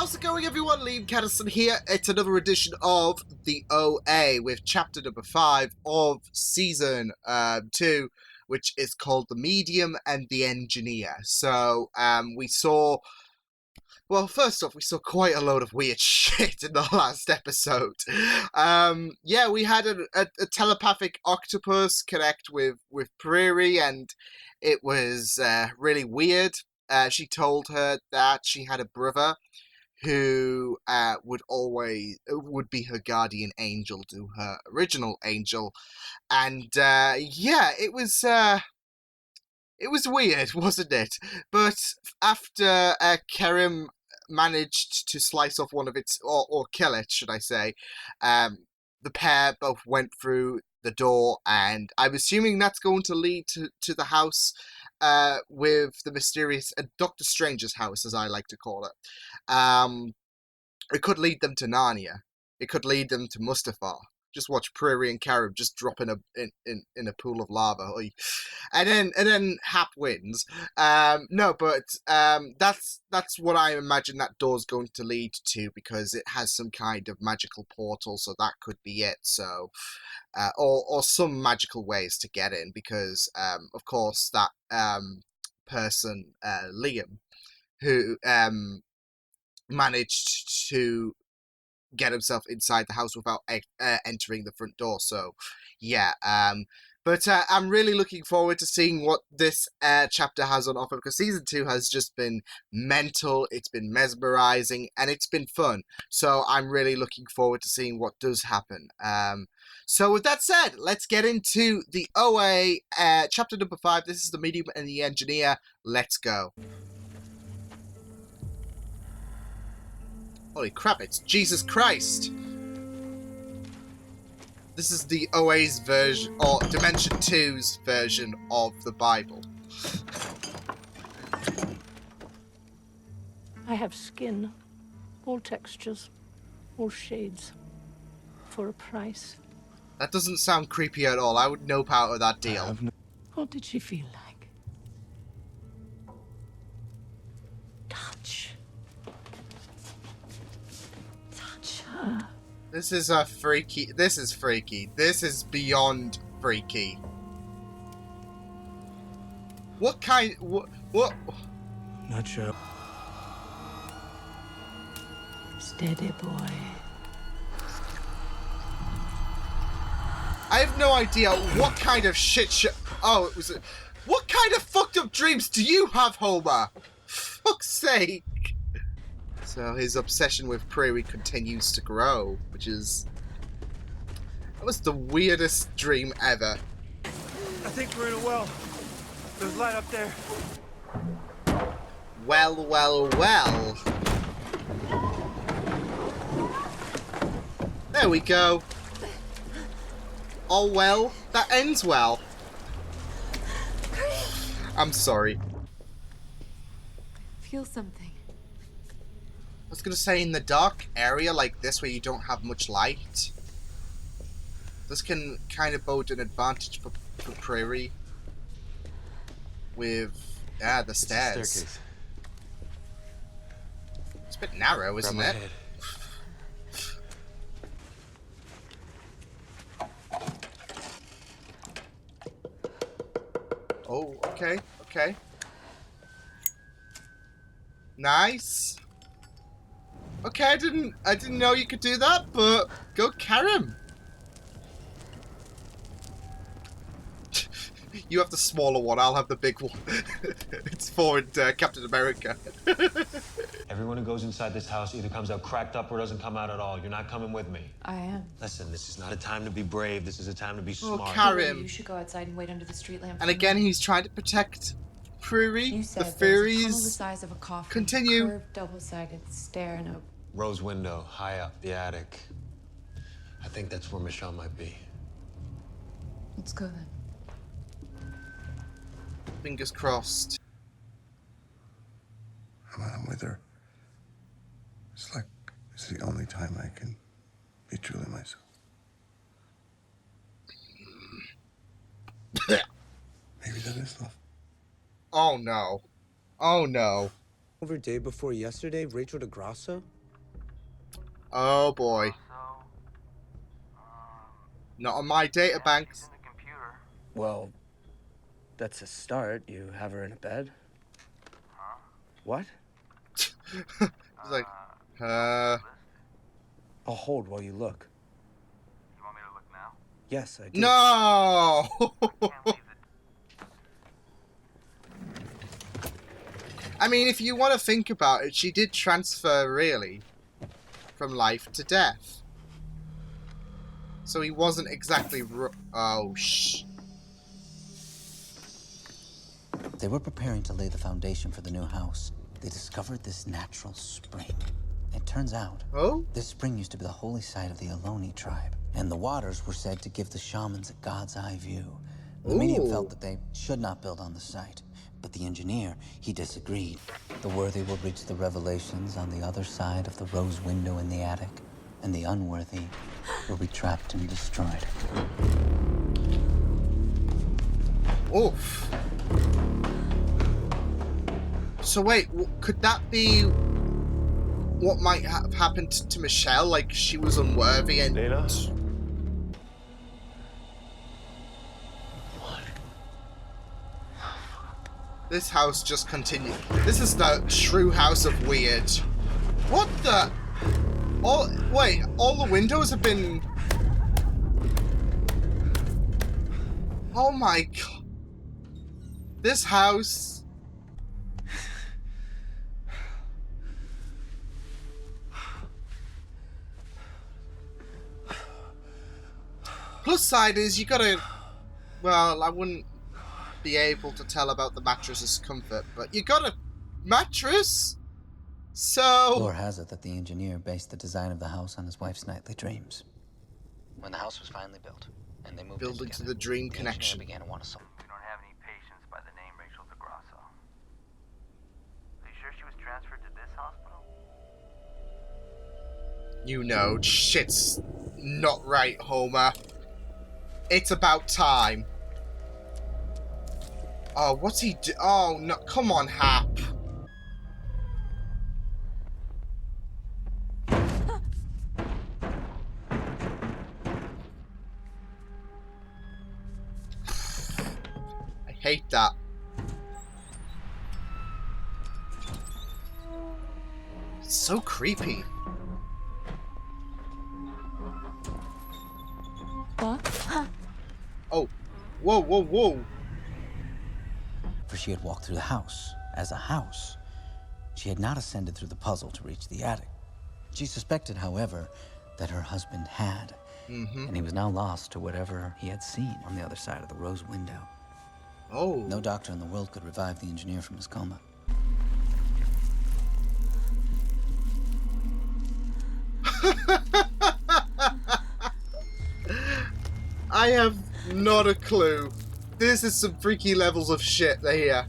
How's it going, everyone? Liam Catterson here. It's another edition of the OA with chapter number 5 of season 2, which is called The Medium and the Engineer. So, we saw... Well, first off, we saw quite a load of weird shit in the last episode. Yeah, we had a telepathic octopus connect with Prairie, and it was really weird. She told her that she had a brother who would be her guardian angel to her original angel, and yeah, it was weird, wasn't it? But after Kerim managed to slice off one of its, or kill it, should I say, the pair both went through the door, and I'm assuming that's going to lead to the house with the mysterious Dr. Strange's house, as I like to call it. It could lead them to Narnia. It could lead them to Mustafar. Just watch Prairie and Carib just drop in a pool of lava, and then Hap wins. No, but that's what I imagine that door's going to lead to, because it has some kind of magical portal, so that could be it. So, or some magical ways to get in, because of course that person Liam, who managed to get himself inside the house without entering the front door. So, yeah. But I'm really looking forward to seeing what this chapter has on offer, because season 2 has just been mental, it's been mesmerizing, and it's been fun. So I'm really looking forward to seeing what does happen. So with that said, let's get into the OA, chapter number 5. This is The Medium and the Engineer. Let's go. Holy crap, it's Jesus Christ! This is the OA's version, or Dimension 2's version of the Bible. I have skin, all textures, all shades, for a price. That doesn't sound creepy at all. I would nope out of that deal. What did she feel like? Touch. Touch her. This is freaky. This is freaky. This is beyond freaky. What kind... What? Not sure. Steady, boy. I have no idea what kind of shit show... Oh, it was... What kind of fucked up dreams do you have, Homer? Fuck's sake. So his obsession with Prairie continues to grow, which is... That was the weirdest dream ever. I think we're in a well. There's light up there. Well, well, well. There we go. Oh well, that ends well. I'm sorry. Feel something. I was gonna say, in the dark area like this where you don't have much light, this can kind of bode an advantage for Prairie with the stairs. Staircase. It's a bit narrow, isn't it? Head. Oh, okay, okay. Nice. Okay, I didn't know you could do that, but go Karim. You have the smaller one, I'll have the big one. It's for Captain America. Everyone who goes inside this house either comes out cracked up or doesn't come out at all. You're not coming with me. I am. Listen, this is not a time to be brave. This is a time to be Oh, smart. Karim. You should go outside and wait under the street lamp. And again, he's trying to protect Prairie. You The said there's a tunnel the fairies. size of a coffin. Continue. Curved, double-sided stair and a... Rose window, high up, the attic. I think that's where Michelle might be. Let's go then. Fingers crossed. When I'm with her, it's like it's the only time I can be truly myself. Maybe that is love. Oh no. Oh no. Over day before yesterday, Rachel DeGrasso? Oh boy. Not on my databanks. Well, that's a start. You have her in a bed. What? It's like, I'll hold while you look. You want me to look now? Yes, I do. no! I mean, if you want to think about it, she did transfer, really, from life to death. So he wasn't exactly... Oh, shh. They were preparing to lay the foundation for the new house. They discovered this natural spring. It turns out, Oh? this spring used to be the holy site of the Ohlone tribe, and the waters were said to give the shamans a god's eye view. The medium felt that they should not build on the site, but the engineer, he disagreed. The worthy will reach the revelations on the other side of the rose window in the attic, and the unworthy will be trapped and destroyed. Oof. So wait, could that be what might have happened to Michelle? Like, she was unworthy and... Dana? This house just continued. This is the Shrew House of Weird. What the... Wait, all the windows have been... Oh my god. This house... Plus side is, you gotta... Well, I wouldn't be able to tell about the mattress's comfort, but you got a mattress? So... Lore has it that the engineer based the design of the house on his wife's nightly dreams. When the house was finally built, and they moved in Building to together, the dream the engineer connection. began to want to solve. We don't have any patients by the name Rachel DeGrasso. Are you sure she was transferred to this hospital? You know, shit's not right, Homer. It's about time. Oh, what's he do? Oh, no, come on, Hap. I hate that. It's so creepy. What? Oh, whoa, whoa, whoa. For she had walked through the house as a house. She had not ascended through the puzzle to reach the attic. She suspected, however, that her husband had, and he was now lost to whatever he had seen on the other side of the rose window. Oh. No doctor in the world could revive the engineer from his coma. I have not a clue. This is some freaky levels of shit here.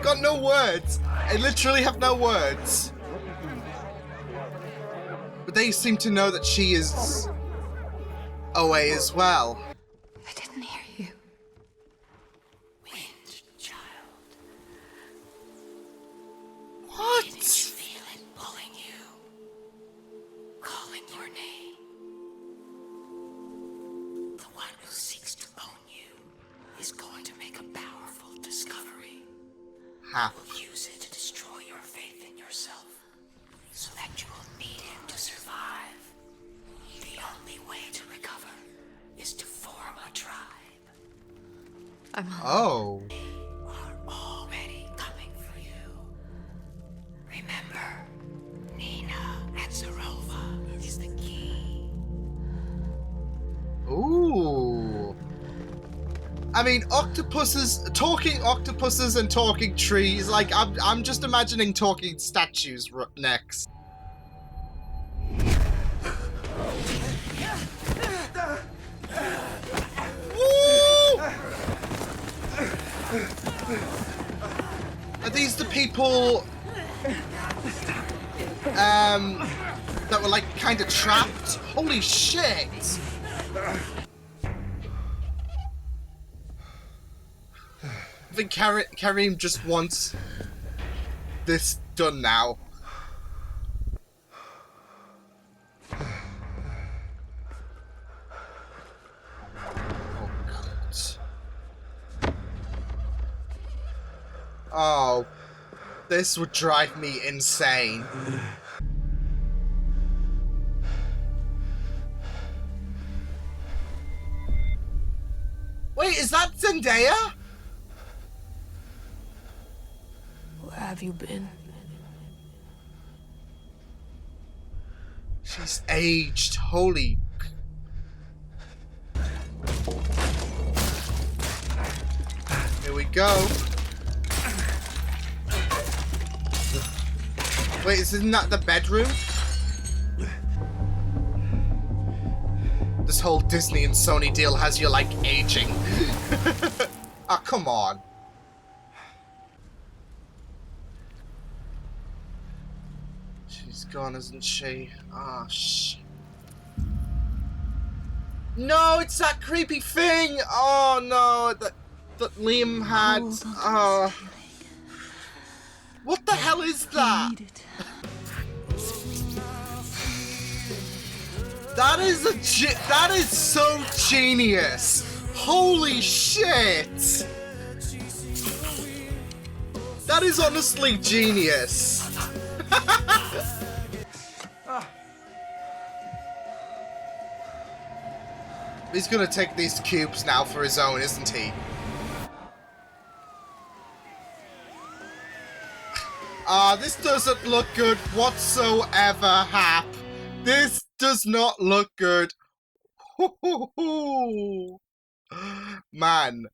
Got no words. I literally have no words. But they seem to know that she is away as well. I didn't hear you. Wind child. What? Didn't you feel it pulling you? Calling your name. The one who seeks to own you is going to make a powerful discovery. Hap. Will use it to destroy your faith in yourself, so that you will need him to survive. The only way to recover is to form a tribe. Oh. They are already coming for you. Remember, Nina and Zarova is the key. Ooh. I mean, talking octopuses and talking trees, like, I'm just imagining talking statues next. Woo! Are these the people, that were, like, kind of trapped? Holy shit! I think Kareem just wants this done now. Oh, God. Oh, this would drive me insane. Wait, is that Zendaya? Where have you been? She's aged. Holy. Here we go. Wait, isn't that the bedroom? This whole Disney and Sony deal has you, like, aging. Ah, come on. She's gone, isn't she? Ah, shit. No, it's that creepy thing! Oh, no, that Liam had. What the hell is that? That is so genius. Holy shit. That is honestly genius. He's gonna take these cubes now for his own, isn't he? This doesn't look good whatsoever, Hap. This does not look good. Man.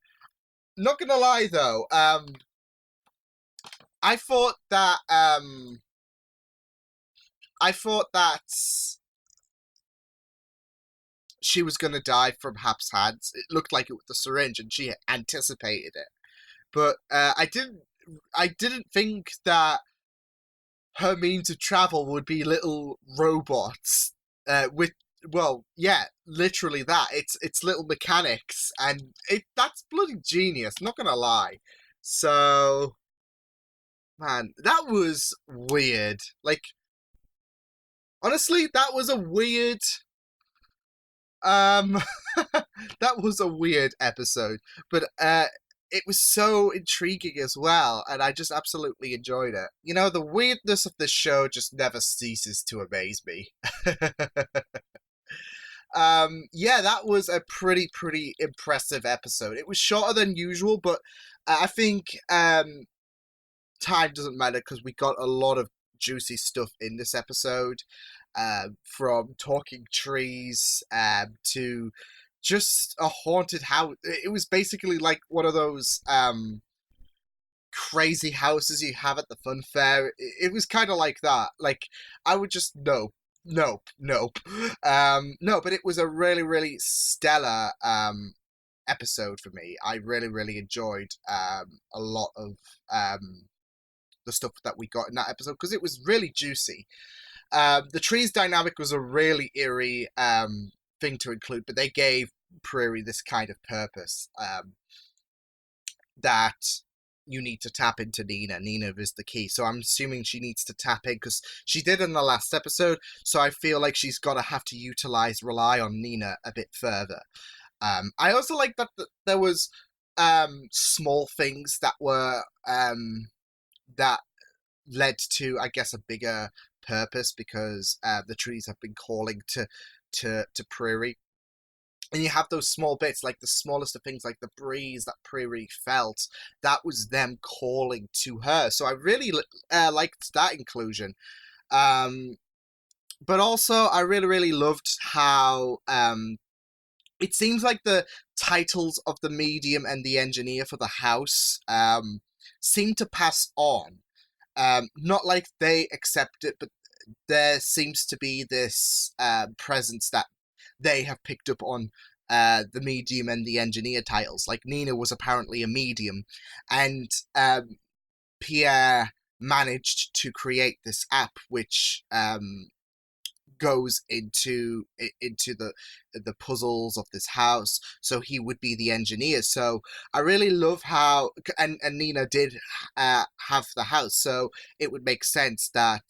Not gonna lie, though, I thought that she was gonna die from Hap's hands. It looked like it with the syringe, and she anticipated it. But I didn't think that her means of travel would be little robots. Well, yeah, literally that. It's little mechanics, and that's bloody genius. Not gonna lie. So, man, that was weird. Like, honestly, that was a weird. That was a weird episode, but it was so intriguing as well, and I just absolutely enjoyed it. You know, the weirdness of this show just never ceases to amaze me. Yeah, that was a pretty impressive episode. It was shorter than usual, but I think time doesn't matter because we got a lot of juicy stuff in this episode. From talking trees to just a haunted house. It was basically like one of those crazy houses you have at the fun fair. It was kind of like that. Like, I would just nope. No, but it was a really stellar episode for me. I really enjoyed a lot of the stuff that we got in that episode because it was really juicy. The trees dynamic was a really eerie thing to include, but they gave Prairie this kind of purpose that you need to tap into Nina. Nina is the key. So I'm assuming she needs to tap in because she did in the last episode. So I feel like she's got to have to rely on Nina a bit further. I also like that there was small things that were that led to, I guess, a bigger purpose because the trees have been calling to Prairie. And you have those small bits, like the smallest of things, like the breeze that Prairie felt. That was them calling to her. So I really liked that inclusion. But also, I really loved how it seems like the titles of the medium and the engineer for the house seem to pass on. Not like they accept it, but there seems to be this presence that they have picked up on the medium and the engineer titles. Like, Nina was apparently a medium, and Pierre managed to create this app which goes into the puzzles of this house, so he would be the engineer. So I really love how and Nina did have the house, so it would make sense that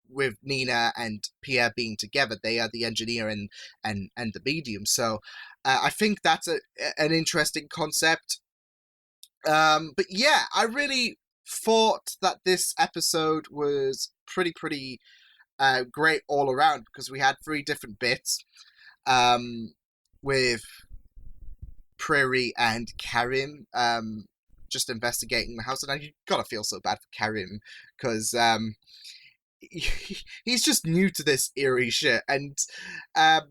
with Nina and Pierre being together, they are the engineer and the medium. So I think that's an interesting concept. But yeah, I really thought that this episode was pretty great all around, because we had 3 different bits with Prairie and Karim just investigating the house, and I gotta feel so bad for Karim, because he's just new to this eerie shit, and I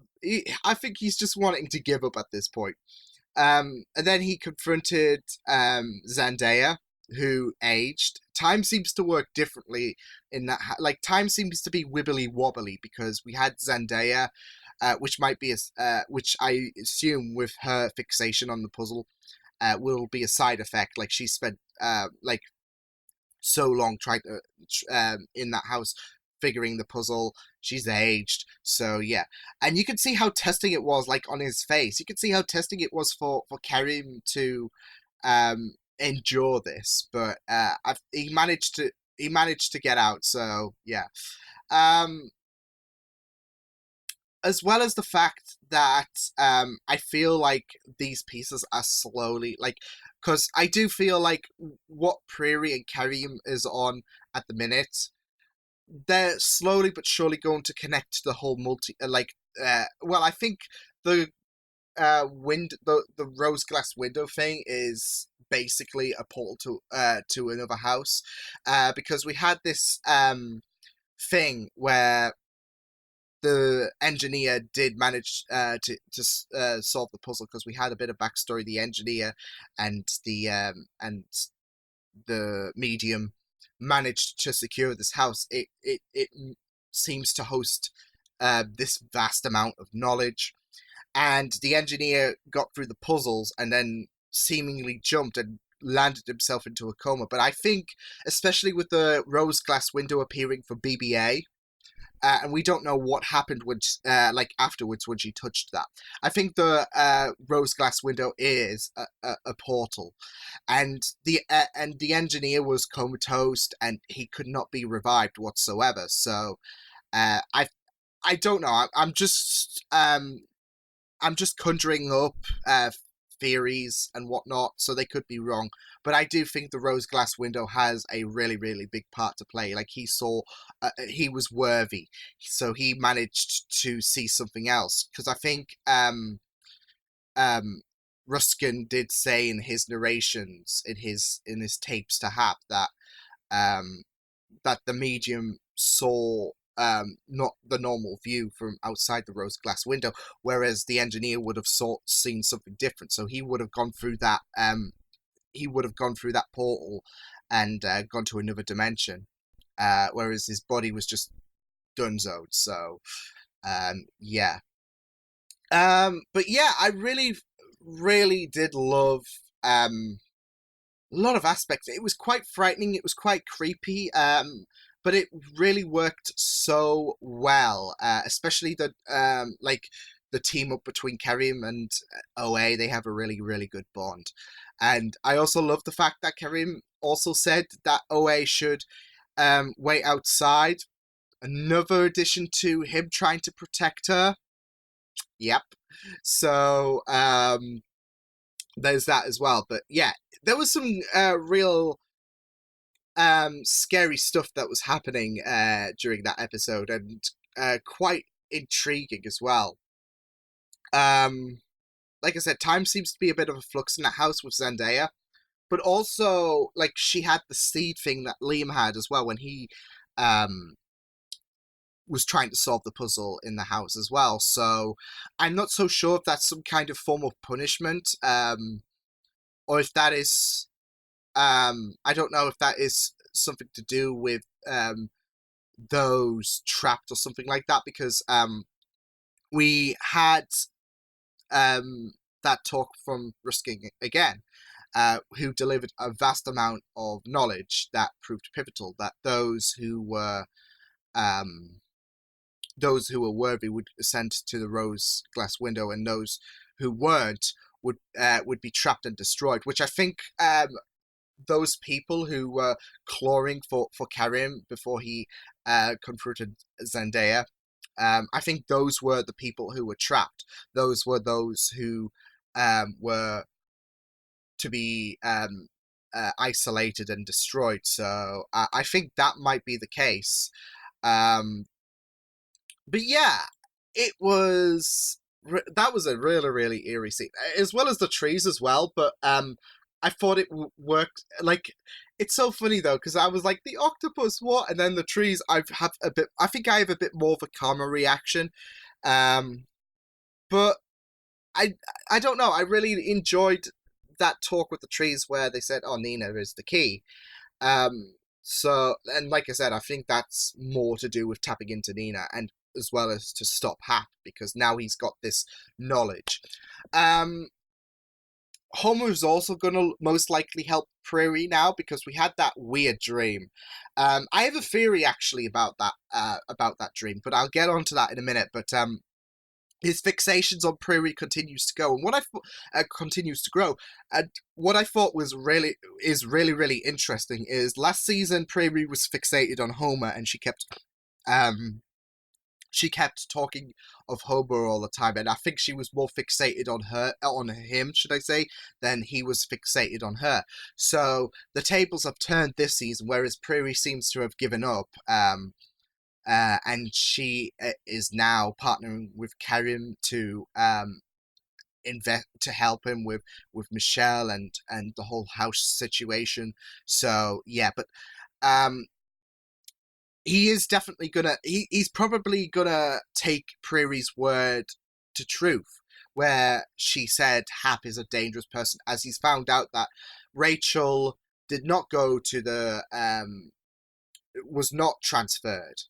think he's just wanting to give up at this point. And then he confronted Zendaya, who aged. Time seems to work differently in that. Like, time seems to be wibbly wobbly, because we had Zendaya, which might be which I assume with her fixation on the puzzle will be a side effect. Like, she spent like so long trying to in that house figuring the puzzle. She's aged, so yeah. And you can see how testing it was, like, on his face. You can see how testing it was for Karim to endure this, but he managed to get out, so yeah. As well as the fact that I feel like these pieces are slowly, like, because I do feel like what Prairie and Karim is on at the minute, they're slowly but surely going to connect to the whole well, I think the the rose glass window thing is basically a portal to another house, because we had this thing where the engineer did manage to solve the puzzle, because we had a bit of backstory. The engineer and the medium managed to secure this house. It seems to host this vast amount of knowledge, and the engineer got through the puzzles and then seemingly jumped and landed himself into a coma. But I think, especially with the rose glass window appearing for BBA, and we don't know what happened when, like, afterwards when she touched that. I think the rose glass window is a portal, and the engineer was comatose and he could not be revived whatsoever. So I don't know. I'm just conjuring up theories and whatnot, so they could be wrong. But I do think the rose glass window has a really big part to play. Like, he saw, he was worthy, so he managed to see something else. Because I think Ruskin did say in his narrations, in his tapes to Hap, that that the medium saw not the normal view from outside the rose glass window, whereas the engineer would have seen something different. So he would have gone through that. He would have gone through that portal and gone to another dimension, whereas his body was just dunzoed. So yeah. But yeah, I really did love a lot of aspects. It was quite frightening. It was quite creepy. But it really worked so well, especially the the team up between Karim and OA. They have a really good bond, and I also love the fact that Karim also said that OA should wait outside. Another addition to him trying to protect her. Yep. So there's that as well. But yeah, there was some real scary stuff that was happening during that episode, and quite intriguing as well. Like I said, time seems to be a bit of a flux in that house with Zendaya, but also, like, she had the seed thing that Liam had as well when he was trying to solve the puzzle in the house as well. So I'm not so sure if that's some kind of form of punishment, or if that is I don't know if that is something to do with those trapped or something like that, because we had that talk from Ruskin again, who delivered a vast amount of knowledge that proved pivotal, that those who were those who were worthy would ascend to the rose glass window, and those who weren't would be trapped and destroyed. Which I think those people who were clawing for Karim before he confronted Zendaya, I think those were the people who were trapped. Those were those who were to be isolated and destroyed. So I think that might be the case. But yeah, it was that was a really eerie scene, as well as the trees as well. But I thought it worked. Like, it's so funny though, because I was like, the octopus, what? And then the trees, I think I have a bit more of a calmer reaction. But I I don't know. I really enjoyed that talk with the trees where they said, "Oh, Nina is the key." So, and like I said, I think that's more to do with tapping into Nina, and as well as to stop Hap, because now he's got this knowledge. Homer's also going to most likely help Prairie now, because we had that weird dream. I have a theory actually about that dream, but I'll get onto that in a minute. But his fixations on Prairie continues to go, and continues to grow. And what I thought was really interesting is last season Prairie was fixated on Homer, and she kept talking of Homer all the time, and I think she was more fixated on him, should I say, than he was fixated on her. So the tables have turned this season, whereas Prairie seems to have given up. And she is now partnering with Karim to help him with Michelle and the whole house situation. So yeah, but he is definitely gonna he's probably gonna take Prairie's word to truth, where she said Hap is a dangerous person, as he's found out that Rachel did not go to the was not transferred.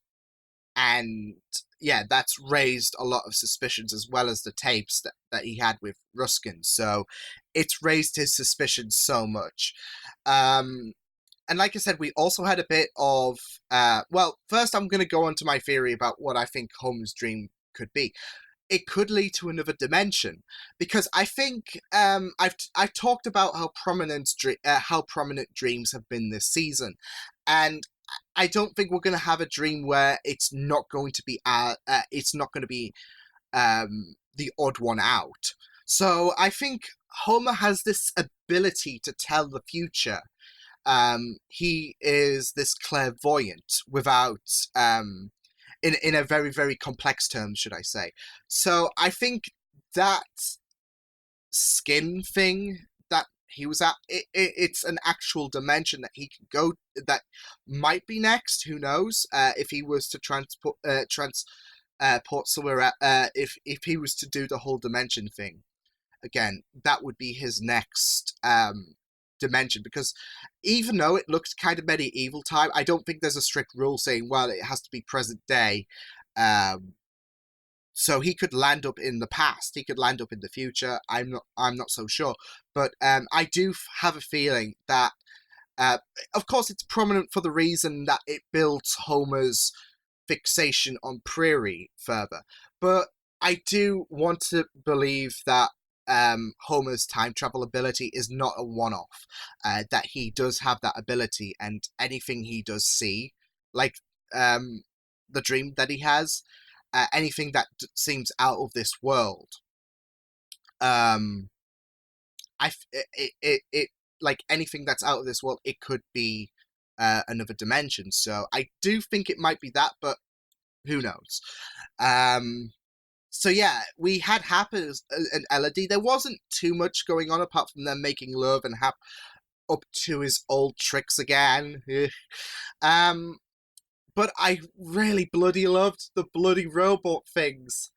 And yeah, that's raised a lot of suspicions, as well as the tapes that he had with Ruskin. So it's raised his suspicions so much. And like I said, we also had a bit of well, first I'm going to go on to my theory about what I think Homer's dream could be. It could lead to another dimension, because I think I've talked about how prominent dreams have been this season, and I don't think we're going to have a dream where it's not going to be the odd one out. So I think Homer has this ability to tell the future. He is this clairvoyant without in a very complex term, should I say. So I think that skin thing that he was at, it's an actual dimension that he can go, that might be next, who knows, if he was to transport somewhere, if he was to do the whole dimension thing again, that would be his next dimension, because even though it looks kind of medieval time, I don't think there's a strict rule saying, well, it has to be present day. So he could land up in the past, he could land up in the future. I'm not so sure, but I do have a feeling that, of course, it's prominent for the reason that it builds Homer's fixation on Prairie further. But I do want to believe that Homer's time travel ability is not a one-off, that he does have that ability, and anything he does see, like the dream that he has, anything that seems out of this world, like anything that's out of this world, it could be another dimension. So I do think it might be that, but who knows? So yeah, we had Hap and Elodie. There wasn't too much going on apart from them making love and Hap up to his old tricks again. But I really bloody loved the bloody robot things.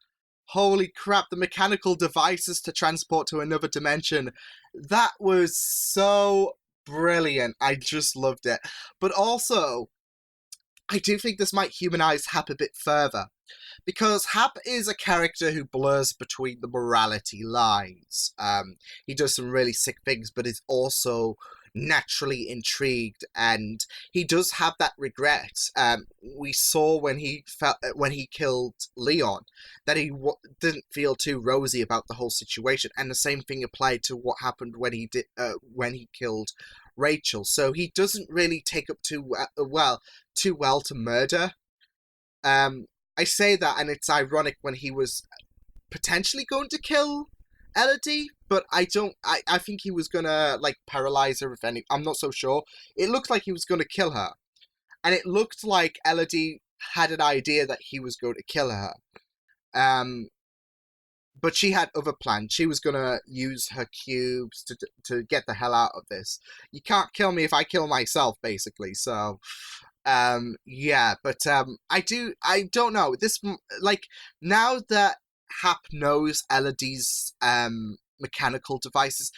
Holy crap, the mechanical devices to transport to another dimension. That was so brilliant. I just loved it. But also, I do think this might humanize Hap a bit further, because Hap is a character who blurs between the morality lines. He does some really sick things, but is also naturally intrigued, and he does have that regret. We saw when he killed Leon that he didn't feel too rosy about the whole situation, and the same thing applied to what happened when he killed Rachel. So he doesn't really take up too well to murder. I say that, and it's ironic when he was potentially going to kill Elodie, but I think he was gonna like paralyze her. If any, I'm not so sure. It looked like he was gonna kill her, and it looked like Elodie had an idea that he was going to kill her. But she had other plans. She was gonna use her cubes to get the hell out of this. You can't kill me if I kill myself, basically. So, yeah. But I don't know. This, like, now that Hap knows Elodie's mechanical devices,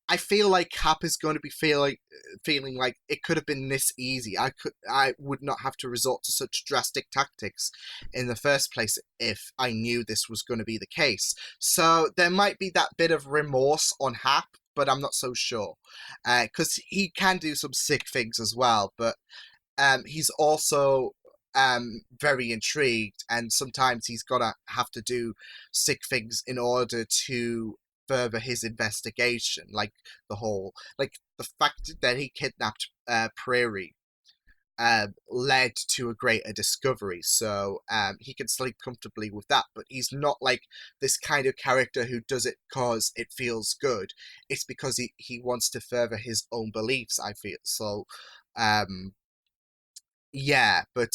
I feel like Hap is going to be feeling like it could have been this easy. I would not have to resort to such drastic tactics in the first place if I knew this was going to be the case. So there might be that bit of remorse on Hap, but I'm not so sure, because he can do some sick things as well. But he's also very intrigued, and sometimes he's gonna have to do sick things in order to further his investigation, like the fact that he kidnapped Prairie led to a greater discovery, so he can sleep comfortably with that. But he's not like this kind of character who does it because it feels good. It's because he wants to further his own beliefs, I feel. So yeah, but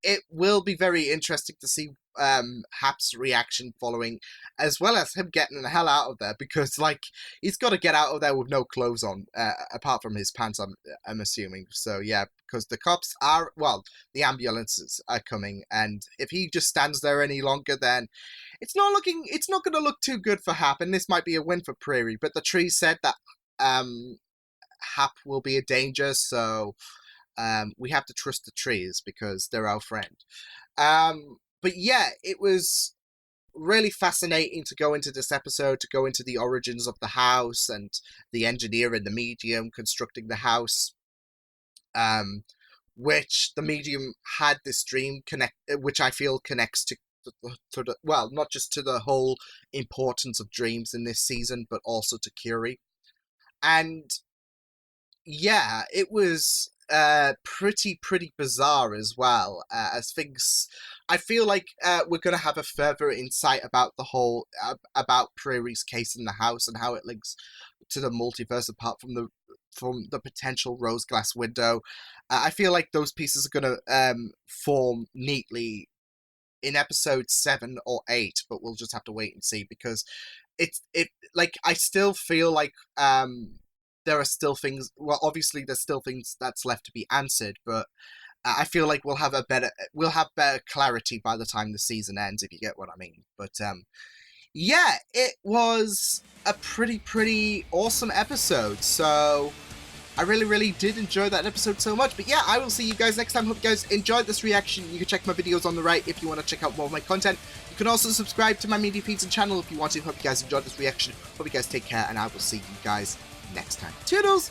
it will be very interesting to see Hap's reaction following, as well as him getting the hell out of there, because like he's got to get out of there with no clothes on, apart from his pants. I'm assuming. So yeah, because the cops are, well, the ambulances are coming, and if he just stands there any longer, then it's not going to look too good for Hap, and this might be a win for Prairie. But the tree said that Hap will be a danger, so we have to trust the trees because they're our friend. But yeah, it was really fascinating to go into this episode, to go into the origins of the house and the engineer and the medium constructing the house, which the medium had this dream which I feel connects to the, well, not just to the whole importance of dreams in this season, but also to Curie. And yeah, it was pretty bizarre as well, as things. I feel like we're going to have a further insight about the whole about Prairie's case in the house and how it links to the multiverse, apart from the potential rose glass window. I feel like those pieces are going to form neatly in episode 7 or 8, but we'll just have to wait and see, because I still feel like there are still things. Well, obviously, there's still things that's left to be answered, but I feel like we'll have better clarity by the time the season ends, if you get what I mean. But yeah, it was a pretty awesome episode. So I really did enjoy that episode so much. But yeah, I will see you guys next time. Hope you guys enjoyed this reaction. You can check my videos on the right if you want to check out more of my content. You can also subscribe to my media feeds and channel if you want to. Hope you guys enjoyed this reaction. Hope you guys take care, and I will see you guys next time. Toodles!